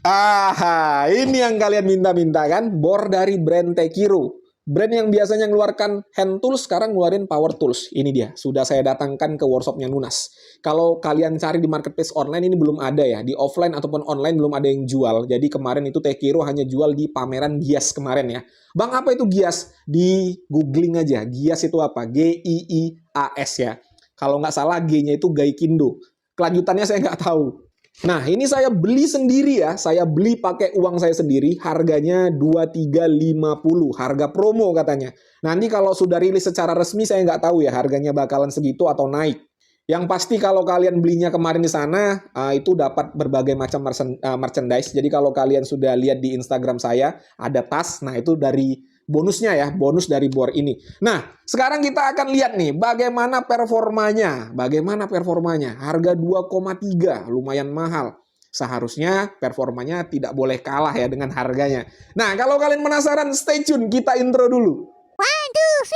Ini yang kalian minta-minta kan? Bor dari brand Tekiro. Brand yang biasanya ngeluarkan hand tools, sekarang ngeluarin power tools. Ini dia, sudah saya datangkan ke workshopnya Nunas. Kalau kalian cari di marketplace online, ini belum ada ya. Di offline ataupun online belum ada yang jual. Jadi kemarin itu Tekiro hanya jual di pameran Gias kemarin ya. Bang, apa itu Gias? Di googling aja. Gias itu apa? Giias ya. Kalau nggak salah, G-nya itu Gaikindo. Kelanjutannya saya nggak tahu. Nah, ini saya beli sendiri ya. Saya beli pakai uang saya sendiri. Harganya 2350. Harga promo katanya. Nanti kalau sudah rilis secara resmi saya nggak tahu ya harganya bakalan segitu atau naik. Yang pasti kalau kalian belinya kemarin di sana, itu dapat berbagai macam merchandise. Jadi kalau kalian sudah lihat di Instagram saya, ada tas. Nah, itu dari bonusnya ya, bonus dari bor ini. Nah, sekarang kita akan lihat nih bagaimana performanya. Bagaimana performanya? Harga 2,3, lumayan mahal. Seharusnya performanya tidak boleh kalah ya dengan harganya. Nah, kalau kalian penasaran, stay tune, kita intro dulu. 1, 2,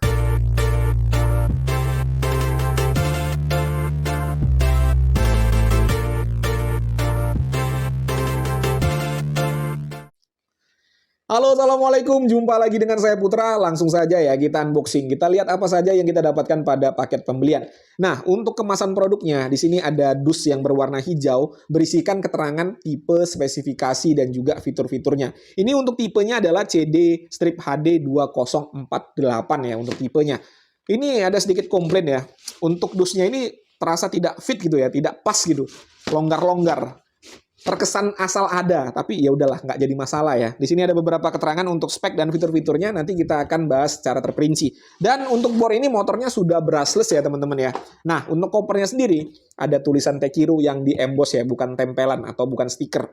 3, 4. Halo, assalamualaikum. Jumpa lagi dengan saya Putra. Langsung saja ya kita unboxing. Kita lihat apa saja yang kita dapatkan pada paket pembelian. Nah, untuk kemasan produknya, di sini ada dus yang berwarna hijau, berisikan keterangan tipe, spesifikasi, dan juga fitur-fiturnya. Ini untuk tipenya adalah CD Strip HD 2048 ya untuk tipenya. Ini ada sedikit komplain ya. Untuk dusnya ini terasa tidak fit gitu ya, tidak pas gitu. Longgar-longgar. Terkesan asal ada, tapi ya udahlah, nggak jadi masalah ya. Di sini ada beberapa keterangan untuk spek dan fitur-fiturnya, nanti kita akan bahas secara terperinci. Dan untuk bor ini motornya sudah brushless ya teman-teman ya. Nah, untuk kopernya sendiri, ada tulisan Tekiro yang di emboss ya, bukan tempelan atau bukan stiker.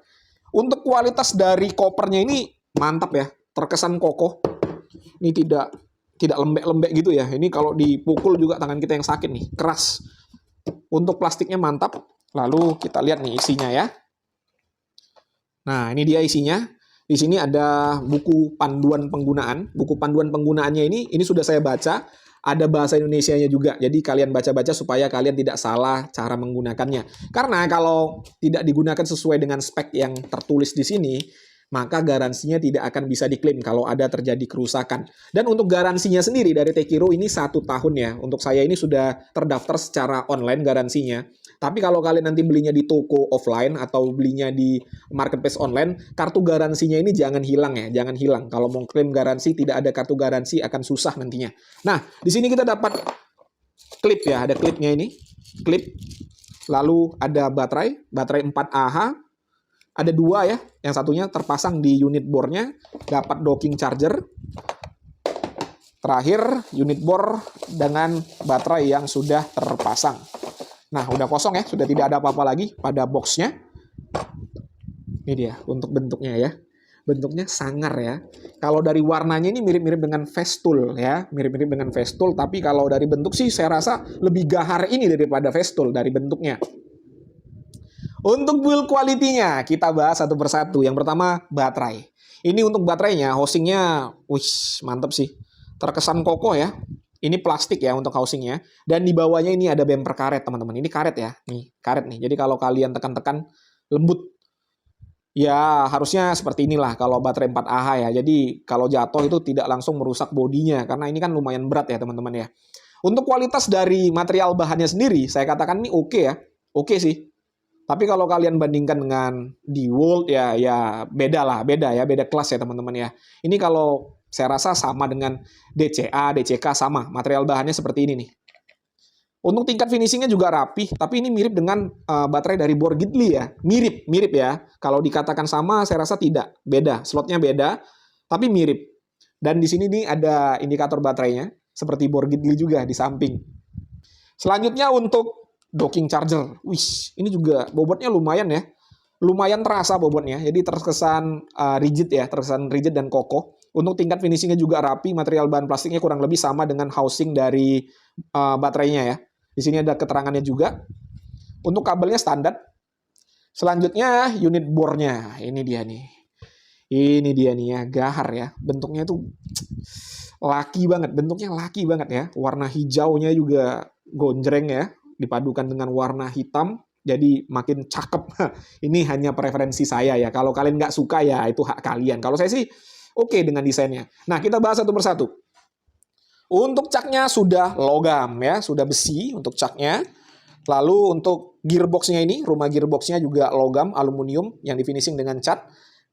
Untuk kualitas dari kopernya ini mantap ya, terkesan kokoh. Ini tidak lembek-lembek gitu ya. Ini kalau dipukul juga tangan kita yang sakit nih, keras. Untuk plastiknya mantap. Lalu kita lihat nih isinya ya. Nah, ini dia isinya. Di sini ada buku panduan penggunaan. Buku panduan penggunaannya ini sudah saya baca. Ada bahasa Indonesianya juga. Jadi kalian baca-baca supaya kalian tidak salah cara menggunakannya. Karena kalau tidak digunakan sesuai dengan spek yang tertulis di sini, maka garansinya tidak akan bisa diklaim kalau ada terjadi kerusakan. Dan untuk garansinya sendiri dari Tekiro ini 1 tahun ya. Untuk saya ini sudah terdaftar secara online garansinya. Tapi kalau kalian nanti belinya di toko offline atau belinya di marketplace online, kartu garansinya ini jangan hilang ya, jangan hilang. Kalau mau klaim garansi tidak ada kartu garansi akan susah nantinya. Nah, di sini kita dapat klip ya, ada klipnya ini, klip. Lalu ada baterai 4Ah, ada 2 ya, yang satunya terpasang di unit bornya, dapat docking charger. Terakhir, unit bor dengan baterai yang sudah terpasang. Nah, udah kosong ya, sudah tidak ada apa-apa lagi pada boxnya. Ini dia untuk bentuknya ya. Bentuknya sangar ya. Kalau dari warnanya ini mirip-mirip dengan Festool ya, mirip-mirip dengan Festool, tapi kalau dari bentuk sih saya rasa lebih gahar ini daripada Festool dari bentuknya. Untuk build quality-nya, kita bahas satu persatu. Yang pertama, baterai. Ini untuk baterainya, housingnya, mantep sih. Terkesan kokoh ya. Ini plastik ya untuk housingnya. Dan di bawahnya ini ada bumper karet, teman-teman. Ini karet ya. Nih, karet nih. Jadi kalau kalian tekan-tekan, lembut. Ya, harusnya seperti inilah kalau baterai 4Ah ya. Jadi kalau jatuh itu tidak langsung merusak bodinya. Karena ini kan lumayan berat ya, teman-teman ya. Untuk kualitas dari material bahannya sendiri, saya katakan ini oke ya. Oke sih. Tapi kalau kalian bandingkan dengan di World ya beda lah, beda ya, beda kelas ya teman-teman ya. Ini kalau saya rasa sama dengan DCA, DCK sama, material bahannya seperti ini nih. Untuk tingkat finishingnya juga rapih, tapi ini mirip dengan baterai dari bor Ghibli ya. Mirip ya. Kalau dikatakan sama, saya rasa tidak, beda. Slotnya beda, tapi mirip. Dan di sini nih ada indikator baterainya, seperti bor Ghibli juga di samping. Selanjutnya untuk docking charger. Ini juga bobotnya lumayan ya. Lumayan terasa bobotnya. Jadi terkesan rigid ya, terkesan rigid dan kokoh. Untuk tingkat finishingnya juga rapi, material bahan plastiknya kurang lebih sama dengan housing dari baterainya ya. Di sini ada keterangannya juga. Untuk kabelnya standar. Selanjutnya unit bornya. Ini dia nih. Ini dia nih ya, gahar ya. Bentuknya tuh laki banget. Bentuknya laki banget ya. Warna hijaunya juga gonjreng ya. Dipadukan dengan warna hitam. jadi makin cakep. Ini hanya preferensi saya ya. Kalau kalian nggak suka ya itu hak kalian. Kalau saya sih oke dengan desainnya. Nah, kita bahas satu persatu. Untuk caknya sudah logam ya, sudah besi untuk caknya. Lalu untuk gearboxnya ini, rumah gearboxnya juga logam, aluminium yang di finishing dengan cat.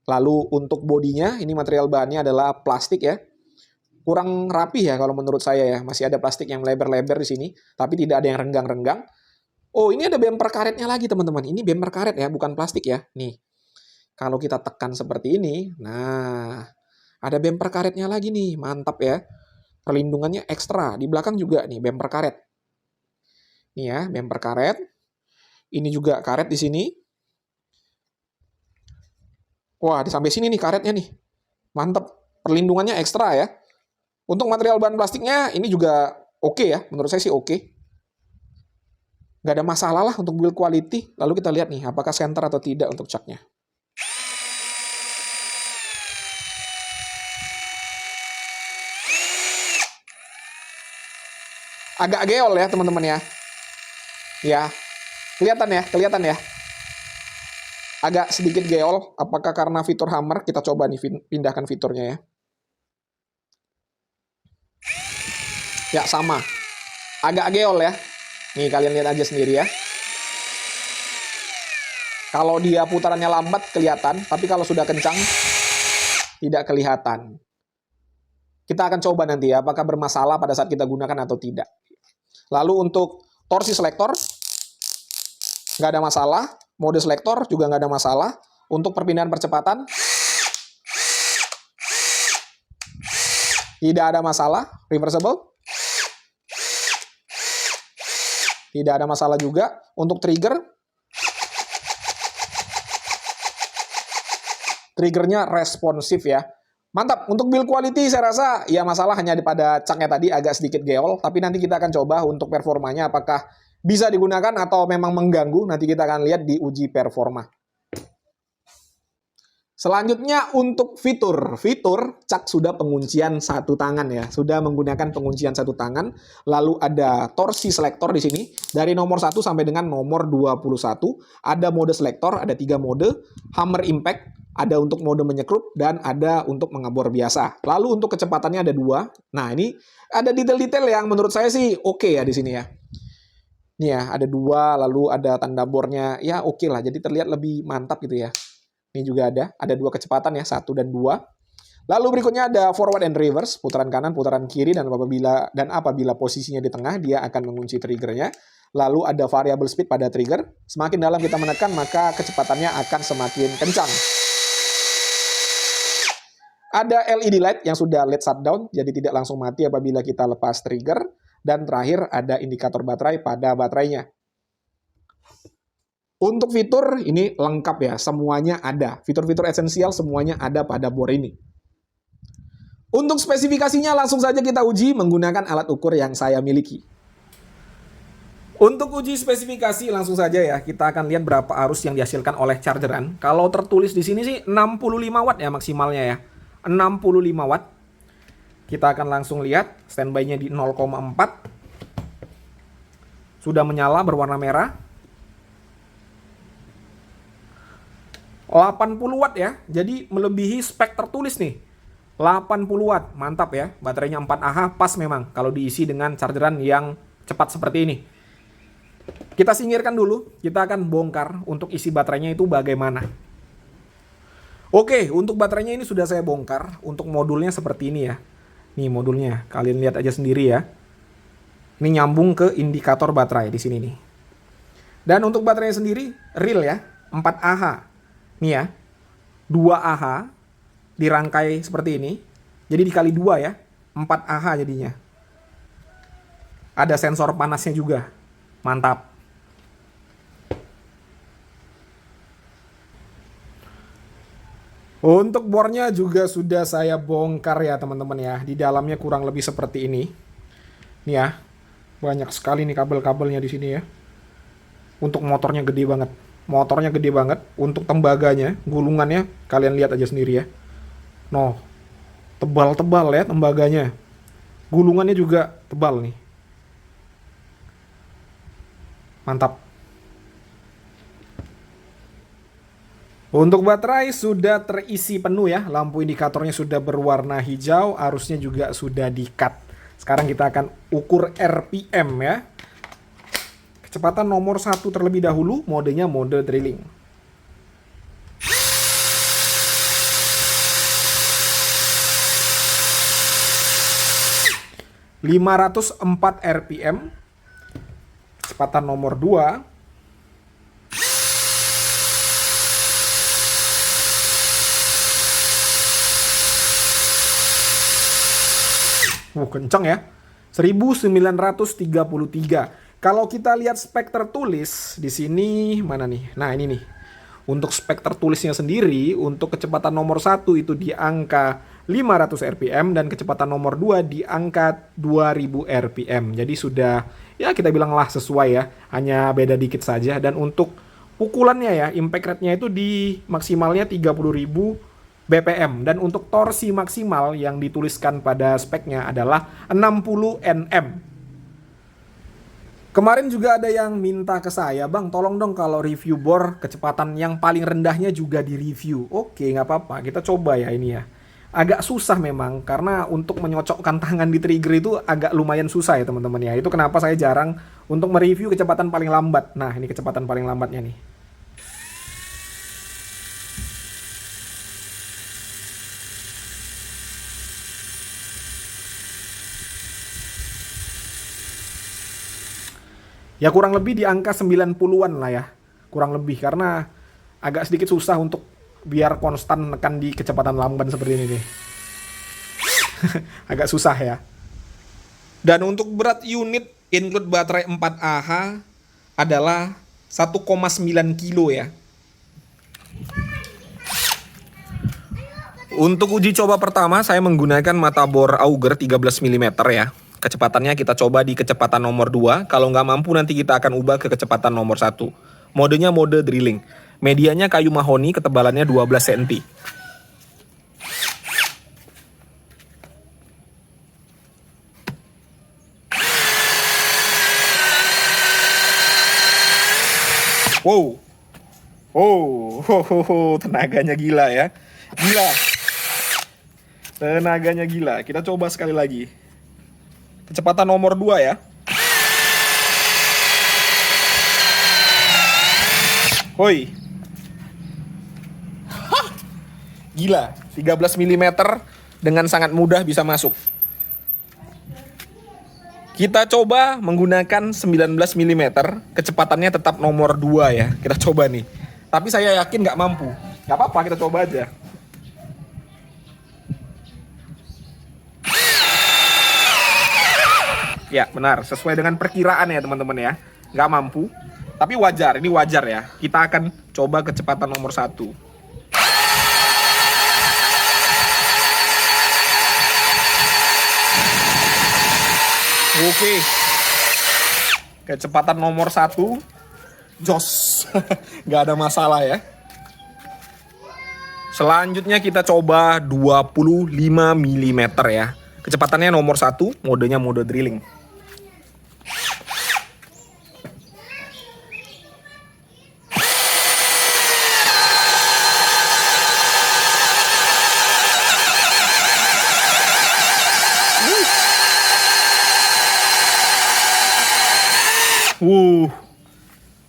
Lalu untuk bodinya, ini material bahannya adalah plastik ya. Kurang rapi ya kalau menurut saya ya. Masih ada plastik yang lebar-lebar di sini, tapi tidak ada yang renggang-renggang. Oh, ini ada bumper karetnya lagi teman-teman. Ini bumper karet ya, bukan plastik ya. Nih, kalau kita tekan seperti ini, nah ada bumper karetnya lagi nih, mantap ya. Perlindungannya ekstra. Di belakang juga nih bumper karet. Nih ya, bumper karet. Ini juga karet di sini. Wah, di sampai sini nih karetnya nih. Mantap. Perlindungannya ekstra ya. Untuk material bahan plastiknya ini juga oke ya. Menurut saya sih oke. Nggak ada masalah lah untuk build quality. Lalu kita lihat nih, apakah center atau tidak untuk caknya. Agak geol ya teman-teman ya. Ya, kelihatan ya. Agak sedikit geol. Apakah karena fitur hammer? Kita coba nih pindahkan fiturnya ya. Ya, sama. Agak geol ya. Nih, kalian lihat aja sendiri ya. Kalau dia putarannya lambat, kelihatan. Tapi kalau sudah kencang, tidak kelihatan. Kita akan coba nanti ya, apakah bermasalah pada saat kita gunakan atau tidak. Lalu untuk torsi selektor, nggak ada masalah. Mode selektor juga nggak ada masalah. Untuk perpindahan percepatan, tidak ada masalah. Reversible, tidak ada masalah juga. Untuk triggernya responsif ya. Mantap. Untuk build quality saya rasa ya masalah hanya pada caknya tadi agak sedikit geol. Tapi nanti kita akan coba untuk performanya apakah bisa digunakan atau memang mengganggu. Nanti kita akan lihat di uji performa. Selanjutnya untuk fitur cak sudah penguncian satu tangan ya, sudah menggunakan penguncian satu tangan. Lalu ada torsi selektor di sini dari nomor 1 sampai dengan nomor 21. Ada mode selektor, ada 3 mode, hammer impact, ada untuk mode menyekrup dan ada untuk mengebor biasa. Lalu untuk kecepatannya ada 2. Nah, ini ada detail-detail yang menurut saya sih oke ya di sini ya. Nih ya, ada 2, lalu ada tanda bornya ya oke lah. Jadi terlihat lebih mantap gitu ya. Ini juga ada 2 kecepatan ya, 1 dan 2. Lalu berikutnya ada forward and reverse, putaran kanan, putaran kiri, dan apabila posisinya di tengah, dia akan mengunci triggernya. Lalu ada variable speed pada trigger. Semakin dalam kita menekan, maka kecepatannya akan semakin kencang. Ada LED light yang sudah LED shutdown, jadi tidak langsung mati apabila kita lepas trigger. Dan terakhir ada indikator baterai pada baterainya. Untuk fitur ini lengkap ya, semuanya ada. Fitur-fitur esensial semuanya ada pada bor ini. Untuk spesifikasinya langsung saja kita uji menggunakan alat ukur yang saya miliki. Untuk uji spesifikasi langsung saja ya, kita akan lihat berapa arus yang dihasilkan oleh chargeran. Kalau tertulis di sini sih 65 watt ya maksimalnya ya. 65 watt. Kita akan langsung lihat standby-nya di 0,4. Sudah menyala berwarna merah. 80 watt ya, jadi melebihi spek tertulis nih. 80 watt, mantap ya. Baterainya 4Ah, pas memang kalau diisi dengan chargeran yang cepat seperti ini. Kita singkirkan dulu, kita akan bongkar untuk isi baterainya itu bagaimana. Oke, untuk baterainya ini sudah saya bongkar. Untuk modulnya seperti ini ya. Nih modulnya, kalian lihat aja sendiri ya. Ini nyambung ke indikator baterai di sini nih. Dan untuk baterainya sendiri, real ya, 4Ah. Nih ya, 2Ah dirangkai seperti ini. Jadi dikali 2 ya, 4Ah jadinya. Ada sensor panasnya juga. Mantap. Untuk bornya juga sudah saya bongkar ya teman-teman ya. Di dalamnya kurang lebih seperti ini. Nih ya, banyak sekali nih kabel-kabelnya di sini ya. Untuk motornya gede banget. Motornya gede banget. Untuk tembaganya, gulungannya, kalian lihat aja sendiri ya. Noh, tebal-tebal ya tembaganya. Gulungannya juga tebal nih. Mantap. Untuk baterai sudah terisi penuh ya, lampu indikatornya sudah berwarna hijau, arusnya juga sudah di-cut. Sekarang kita akan ukur RPM ya. Kecepatan nomor 1 terlebih dahulu, modenya mode drilling. 504 RPM. Kecepatan nomor 2. Kenceng ya. 1933. Kalau kita lihat spek tertulis di sini mana nih? Nah, ini nih. Untuk spek tertulisnya sendiri, untuk kecepatan nomor 1 itu di angka 500 RPM dan kecepatan nomor 2 di angka 2000 RPM. Jadi sudah ya kita bilanglah sesuai ya, hanya beda dikit saja. Dan untuk pukulannya ya, impact rate-nya itu di maksimalnya 30.000 BPM. Dan untuk torsi maksimal yang dituliskan pada speknya adalah 60 Nm. Kemarin juga ada yang minta ke saya, Bang, tolong dong kalau review bor kecepatan yang paling rendahnya juga di review. Oke, nggak apa-apa, kita coba ya ini ya. Agak susah memang, karena untuk menyocokkan tangan di trigger itu agak lumayan susah ya teman-teman ya. Itu kenapa saya jarang untuk mereview kecepatan paling lambat. Nah, ini kecepatan paling lambatnya nih. Ya kurang lebih di angka 90-an lah ya. Kurang lebih, karena agak sedikit susah untuk biar konstan menekan di kecepatan lamban seperti ini nih. Agak susah ya. Dan untuk berat unit include baterai 4Ah adalah 1,9 kilo ya. Untuk uji coba pertama saya menggunakan mata bor auger 13 mm ya. Kecepatannya kita coba di kecepatan nomor 2. Kalau nggak mampu nanti kita akan ubah ke kecepatan nomor 1. Modenya mode drilling. Medianya kayu mahoni, ketebalannya 12 cm. Wow. Oh, tenaganya gila ya. Gila. Tenaganya gila. Kita coba sekali lagi. Kecepatan nomor 2 ya. Hoi. Gila, 13 mm dengan sangat mudah bisa masuk. Kita coba menggunakan 19 mm, kecepatannya tetap nomor 2 ya. Kita coba nih. Tapi saya yakin nggak mampu. Nggak apa-apa, kita coba aja. Ya benar, sesuai dengan perkiraan ya teman-teman ya. Nggak mampu, tapi wajar, ini wajar ya. Kita akan coba kecepatan nomor 1. Oke. Kecepatan nomor 1. Jos. Nggak ada masalah ya. Selanjutnya kita coba 25 mm ya. Kecepatannya nomor 1, modenya mode drilling.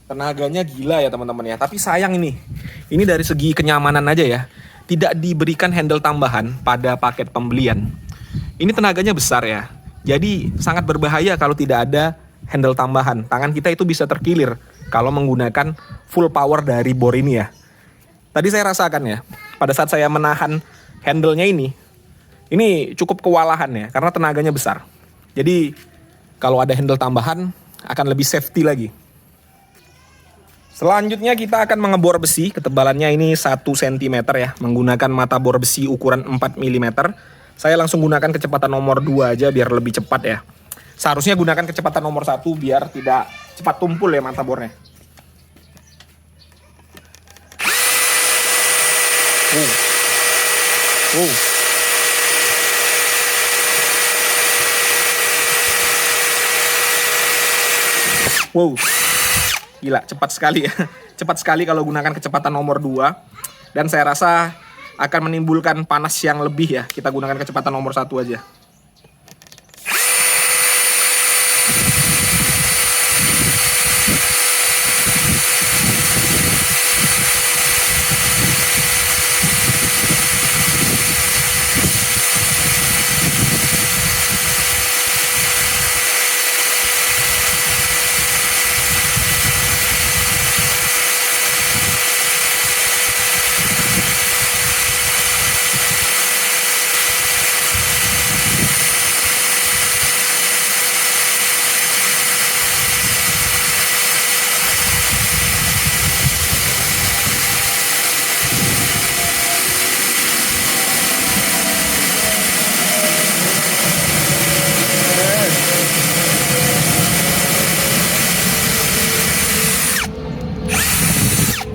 Tenaganya gila ya teman-teman ya. Tapi sayang ini dari segi kenyamanan aja ya. Tidak diberikan handle tambahan pada paket pembelian. Ini tenaganya besar ya. Jadi sangat berbahaya kalau tidak ada handle tambahan. Tangan kita itu bisa terkilir kalau menggunakan full power dari bor ini ya. Tadi saya rasakan ya, pada saat saya menahan handle-nya ini cukup kewalahan ya, karena tenaganya besar. Jadi kalau ada handle tambahan akan lebih safety lagi. Selanjutnya kita akan mengebor besi, ketebalannya ini 1 cm ya, menggunakan mata bor besi ukuran 4 mm. Saya langsung gunakan kecepatan nomor 2 aja biar lebih cepat ya. Seharusnya gunakan kecepatan nomor 1 biar tidak cepat tumpul ya mata bornya. Wow. Gila, cepat sekali ya. Cepat sekali kalau gunakan kecepatan nomor 2. Dan saya rasa akan menimbulkan panas yang lebih ya. Kita gunakan kecepatan nomor 1 aja.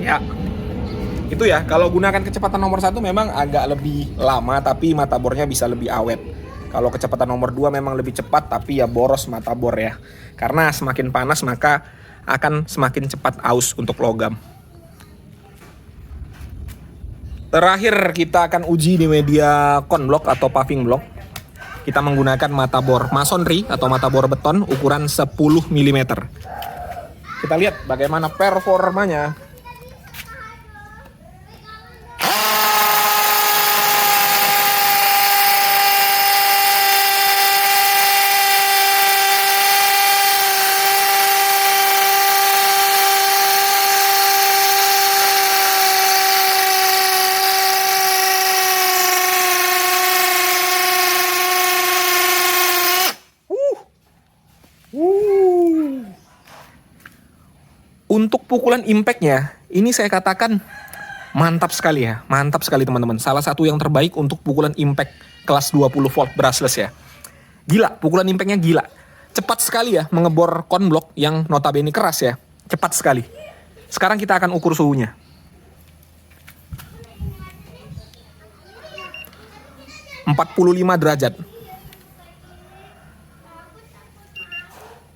Ya, itu ya, kalau gunakan kecepatan nomor 1 memang agak lebih lama, tapi matabornya bisa lebih awet. Kalau kecepatan nomor 2 memang lebih cepat, tapi ya boros matabor ya. Karena semakin panas maka akan semakin cepat aus untuk logam. Terakhir kita akan uji di media konblok atau paving block. Kita menggunakan matabor masonry atau matabor beton ukuran 10 mm. Kita lihat bagaimana performanya. Untuk pukulan impactnya, ini saya katakan mantap sekali ya. Mantap sekali teman-teman. Salah satu yang terbaik untuk pukulan impact kelas 20 volt brushless ya. Gila, pukulan impactnya gila. Cepat sekali ya mengebor konblok yang notabene keras ya. Cepat sekali. Sekarang kita akan ukur suhunya. ...45 derajat.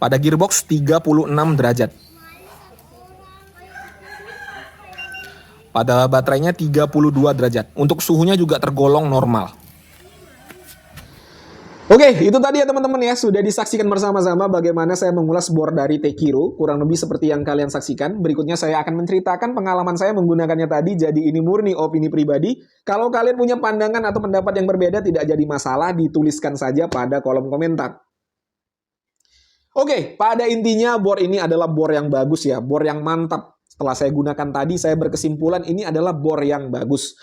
Pada gearbox 36 derajat. Pada baterainya 32 derajat. Untuk suhunya juga tergolong normal. Oke, itu tadi ya teman-teman ya. Sudah disaksikan bersama-sama bagaimana saya mengulas bor dari Tekiro. Kurang lebih seperti yang kalian saksikan. Berikutnya saya akan menceritakan pengalaman saya menggunakannya tadi. Jadi ini murni opini pribadi. Kalau kalian punya pandangan atau pendapat yang berbeda, tidak jadi masalah. Dituliskan saja pada kolom komentar. Oke, pada intinya bor ini adalah bor yang bagus ya. Bor yang mantap. Setelah saya gunakan tadi, saya berkesimpulan ini adalah bor yang bagus.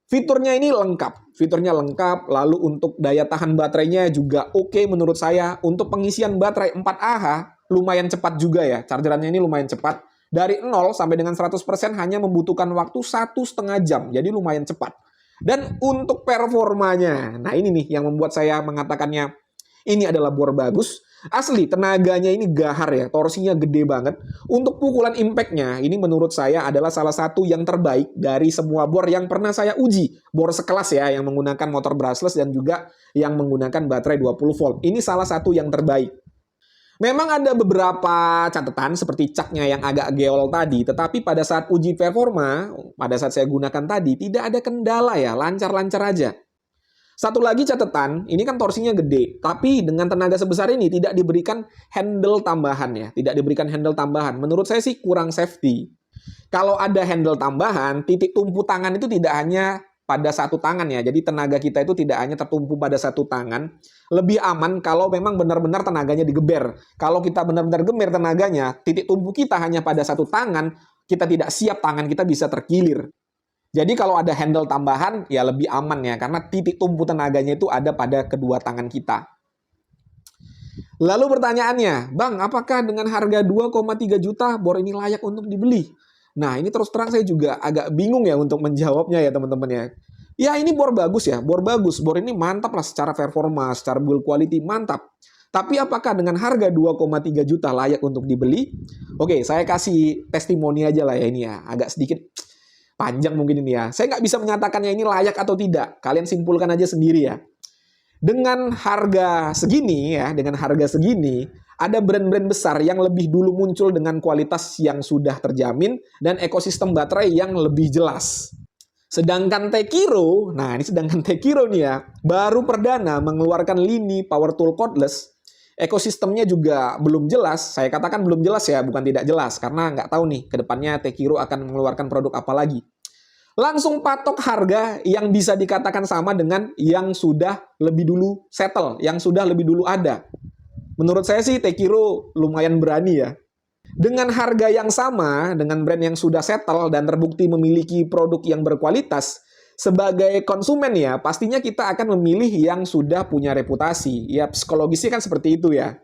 Fiturnya ini lengkap. Fiturnya lengkap, lalu untuk daya tahan baterainya juga oke menurut saya. Untuk pengisian baterai 4Ah lumayan cepat juga ya. Chargerannya ini lumayan cepat. Dari 0 sampai dengan 100% hanya membutuhkan waktu 1,5 jam. Jadi lumayan cepat. Dan untuk performanya, nah ini nih yang membuat saya mengatakannya ini adalah bor bagus. Asli, tenaganya ini gahar ya, torsinya gede banget. Untuk pukulan impact-nya, ini menurut saya adalah salah satu yang terbaik dari semua bor yang pernah saya uji. Bor sekelas ya, yang menggunakan motor brushless dan juga yang menggunakan baterai 20 volt. Ini salah satu yang terbaik. Memang ada beberapa catatan seperti caknya yang agak geol tadi, tetapi pada saat uji performa, pada saat saya gunakan tadi, tidak ada kendala ya, lancar-lancar aja. Satu lagi catatan, ini kan torsinya gede, tapi dengan tenaga sebesar ini tidak diberikan handle tambahan ya, tidak diberikan handle tambahan. Menurut saya sih kurang safety. Kalau ada handle tambahan, titik tumpu tangan itu tidak hanya pada satu tangan ya, jadi tenaga kita itu tidak hanya tertumpu pada satu tangan. Lebih aman kalau memang benar-benar tenaganya digeber. Kalau kita benar-benar geber tenaganya, titik tumpu kita hanya pada satu tangan, kita tidak siap, tangan kita bisa terkilir. Jadi kalau ada handle tambahan, ya lebih aman ya, karena titik tumpu tenaganya itu ada pada kedua tangan kita. Lalu pertanyaannya, Bang, apakah dengan harga 2,3 juta bor ini layak untuk dibeli? Nah, ini terus terang saya juga agak bingung ya untuk menjawabnya ya teman-teman ya. Ya ini bor bagus ya, bor bagus, bor ini mantap lah secara performa, secara build quality mantap. Tapi apakah dengan harga 2,3 juta layak untuk dibeli? Oke, saya kasih testimoni aja lah ya ini ya, agak sedikit panjang mungkin ini ya. Saya nggak bisa menyatakannya ini layak atau tidak. Kalian simpulkan aja sendiri ya. Dengan harga segini ya, dengan harga segini, Ada brand-brand besar yang lebih dulu muncul dengan kualitas yang sudah terjamin dan ekosistem baterai yang lebih jelas. Sedangkan Tekiro, nah ini sedangkan Tekiro nih ya, baru perdana mengeluarkan lini power tool cordless. Ekosistemnya juga belum jelas. Saya katakan belum jelas ya, bukan tidak jelas. Karena nggak tahu nih, ke depannya Tekiro akan mengeluarkan produk apa lagi. Langsung patok harga yang bisa dikatakan sama dengan yang sudah lebih dulu settle, yang sudah lebih dulu ada. Menurut saya sih Tekiro lumayan berani ya. Dengan harga yang sama, dengan brand yang sudah settle dan terbukti memiliki produk yang berkualitas, sebagai konsumen ya, pastinya kita akan memilih yang sudah punya reputasi. Ya, psikologisnya kan seperti itu ya.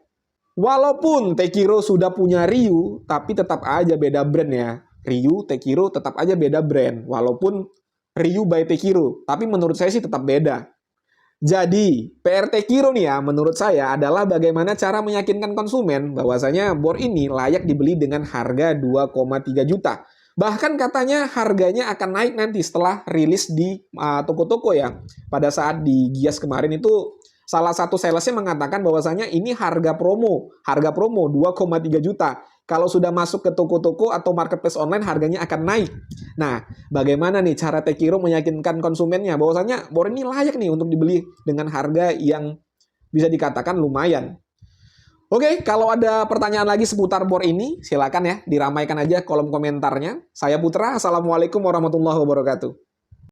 Walaupun Tekiro sudah punya Ryu, tapi tetap aja beda brand ya. Ryu, Tekiro tetap aja beda brand. Walaupun Ryu by Tekiro, tapi menurut saya sih tetap beda. Jadi, PR Tekiro nih ya, menurut saya adalah bagaimana cara meyakinkan konsumen bahwasanya bor ini layak dibeli dengan harga 2,3 juta. Bahkan katanya harganya akan naik nanti setelah rilis di toko-toko ya. Pada saat di Gias kemarin itu salah satu salesnya mengatakan bahwasanya ini harga promo 2,3 juta. Kalau sudah masuk ke toko-toko atau marketplace online harganya akan naik. Nah, bagaimana nih cara Tekiro meyakinkan konsumennya bahwasanya bor ini layak nih untuk dibeli dengan harga yang bisa dikatakan lumayan. Oke, kalau ada pertanyaan lagi seputar bor ini, silakan ya diramaikan aja kolom komentarnya. Saya Putra, Assalamualaikum warahmatullahi wabarakatuh.